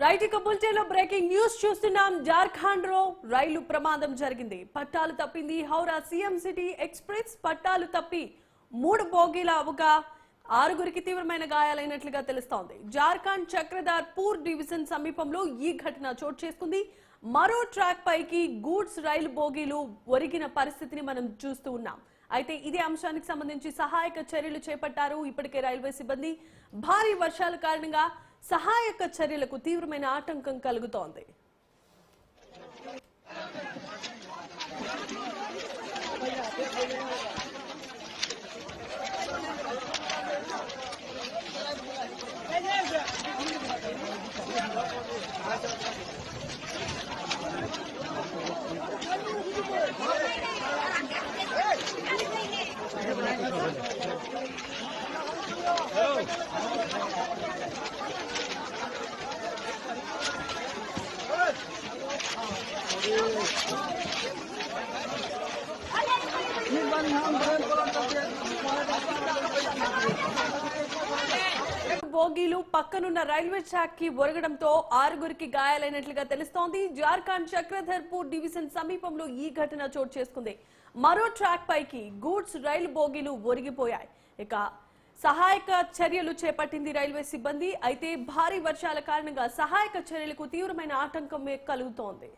Right ఇక బులెటిన్లో breaking news చూస్తున్నాం. జార్ఖండ్ లో రైలు ప్రమాదం జరిగింది. పట్టాలు తప్పింది హౌరా సీఎం సిటీ ఎక్స్ప్రెస్. పట్టాలు తప్పి 3 బోగీల అవగా 6గురికి తీవ్రమైన గాయాలైనట్లుగా తెలుస్తోంది. జార్ఖండ్ చక్రధర్పూర్ డివిజన్ సమీపంలో ఈ ఘటన చోటు చేసుకుంది. మరో ట్రాక్ పైకి గూడ్స్ రైలు బోగీలు ఒరిగిన పరిస్థితిని మనం చూస్తూ ఉన్నాం. అయితే ఇదే అంశానికి సంబంధించి సహాయక చర్యలు చేపట్టారు ఇప్పటికే రైల్వే సిబ్బంది. భారీ వర్షాల కారణంగా సహాయక చర్యలకు తీవ్రమైన ఆటంకం కలుగుతోంది. బోగీలు పక్కనున్న రైల్వే ట్రాక్ కి ఒరగడంతో 6గురికి గాయాలైనట్లుగా తెలుస్తోంది. జార్ఖండ్ చక్రధర్పూర్ డివిజన్ సమీపంలో ఈ ఘటన చోటు చేసుకుంది. మరో ట్రాక్ పైకి గూడ్స్ రైలు బోగీలు ఒరిగిపోయాయి. ఇక సహాయక చర్యలు చేపట్టింది రైల్వే సిబ్బంది. అయితే భారీ వర్షాల కారణంగా సహాయక చర్యలకు తీవ్రమైన ఆటంకం కలుగుతోంది.